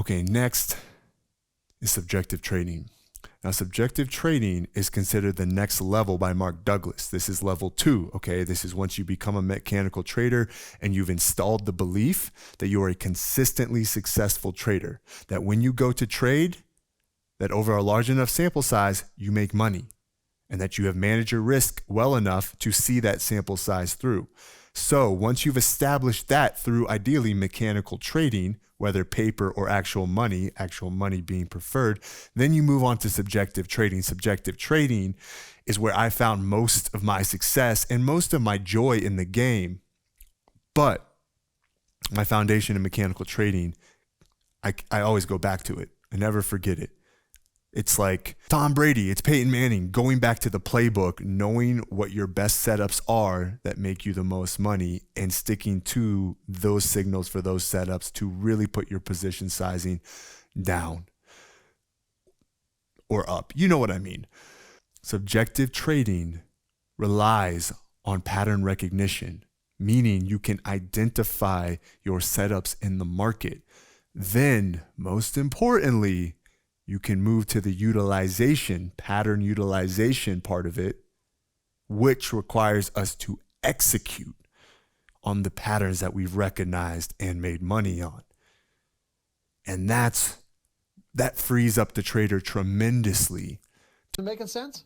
Okay, next is subjective trading. Now, subjective trading is considered the next level by Mark Douglas. This is level 2, okay? This is once you become a mechanical trader and you've installed the belief that you are a consistently successful trader, that when you go to trade, that over a large enough sample size, you make money, and that you have managed your risk well enough to see that sample size through. So once you've established that through ideally mechanical trading, whether paper or actual money being preferred, then you move on to subjective trading. Subjective trading is where I found most of my success and most of my joy in the game. But my foundation in mechanical trading, I always go back to it. I never forget it. It's like Tom Brady, it's Peyton Manning, going back to the playbook, knowing what your best setups are that make you the most money and sticking to those signals for those setups to really put your position sizing down or up. You know what I mean? Subjective trading relies on pattern recognition, meaning you can identify your setups in the market. Then, most importantly, you can move to the pattern utilization part of it, which requires us to execute on the patterns that we've recognized and made money on. And that frees up the trader tremendously. Making sense?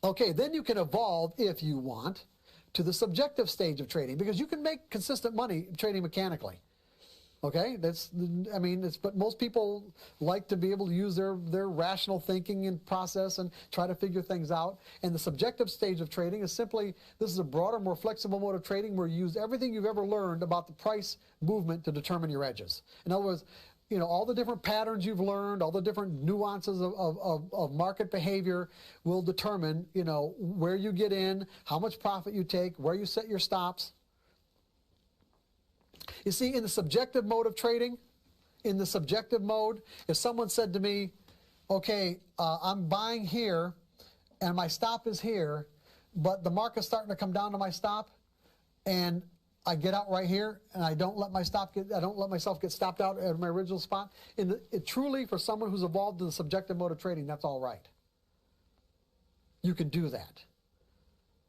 Okay, then you can evolve, if you want, to the subjective stage of trading, because you can make consistent money trading mechanically. Okay, but most people like to be able to use their rational thinking and process and try to figure things out. And the subjective stage of trading is simply, this is a broader, more flexible mode of trading where you use everything you've ever learned about the price movement to determine your edges. In other words, all the different patterns you've learned, all the different nuances of market behavior will determine, where you get in, how much profit you take, where you set your stops. You see, in the subjective mode of trading, if someone said to me, okay, I'm buying here and my stop is here, but the market's starting to come down to my stop and I get out right here and I don't let myself get stopped out at my original spot. Truly, for someone who's evolved in the subjective mode of trading, that's all right. You can do that.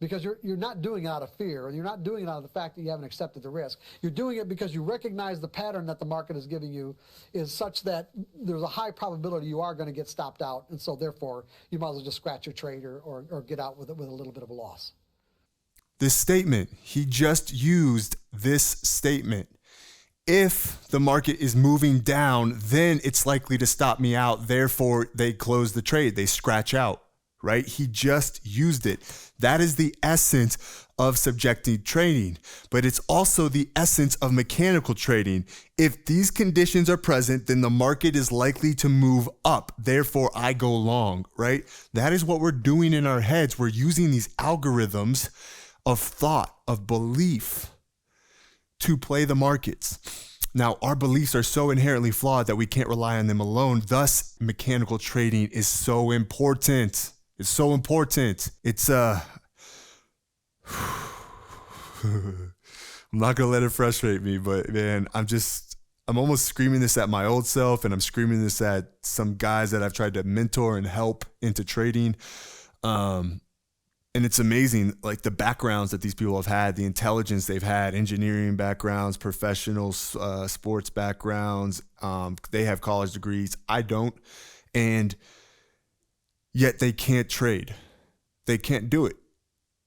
Because you're not doing it out of fear, or you're not doing it out of the fact that you haven't accepted the risk. You're doing it because you recognize the pattern that the market is giving you is such that there's a high probability you are going to get stopped out, and so therefore you might as well just scratch your trade or get out with a little bit of a loss. This statement, he just used this statement. If the market is moving down, then it's likely to stop me out. Therefore, they close the trade. They scratch out. Right? He just used it. That is the essence of subjective trading, but it's also the essence of mechanical trading. If these conditions are present, then the market is likely to move up. Therefore, I go long, right? That is what we're doing in our heads. We're using these algorithms of thought, of belief to play the markets. Now, our beliefs are so inherently flawed that we can't rely on them alone. Thus, mechanical trading is so important. It's so important. I'm not going to let it frustrate me, but man, I'm almost screaming this at my old self, and I'm screaming this at some guys that I've tried to mentor and help into trading. And it's amazing, like the backgrounds that these people have had, the intelligence they've had, engineering backgrounds, professional sports backgrounds. They have college degrees. I don't. And yet they can't trade. They can't do it.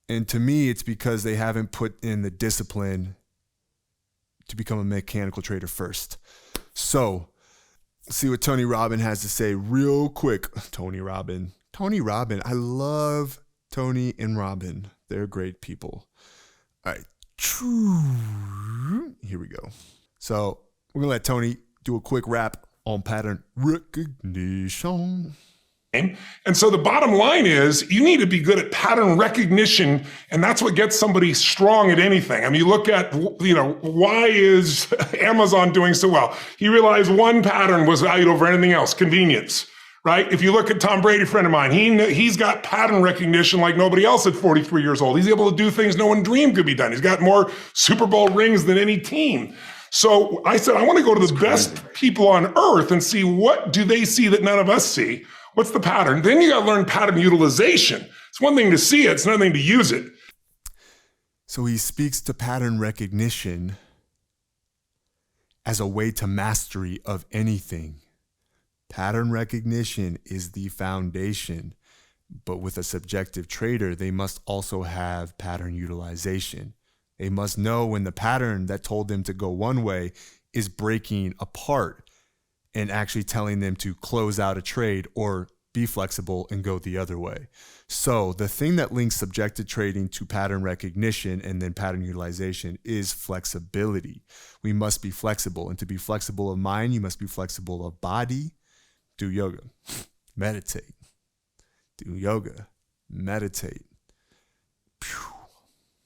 And to me, it's because they haven't put in the discipline to become a mechanical trader first. So, see what Tony Robbins has to say real quick. Tony Robbins. I love Tony and Robin. They're great people. All right. Here we go. So, we're going to let Tony do a quick wrap on pattern recognition. And so the bottom line is you need to be good at pattern recognition, and that's what gets somebody strong at anything. I mean, you look at, why is Amazon doing so well? He realized one pattern was valued over anything else, convenience, right? If you look at Tom Brady, a friend of mine, he's got pattern recognition like nobody else at 43 years old. He's able to do things no one dreamed could be done. He's got more Super Bowl rings than any team. So I said, I want to go to the best people on earth and see what do they see that none of us see. What's the pattern? Then you got to learn pattern utilization. It's one thing to see it. It's another thing to use it. So he speaks to pattern recognition as a way to mastery of anything. Pattern recognition is the foundation, but with a subjective trader, they must also have pattern utilization. They must know when the pattern that told them to go one way is breaking apart and actually telling them to close out a trade or be flexible and go the other way. So the thing that links subjective trading to pattern recognition and then pattern utilization is flexibility. We must be flexible. And to be flexible of mind, you must be flexible of body. Do yoga, meditate. Do yoga, meditate.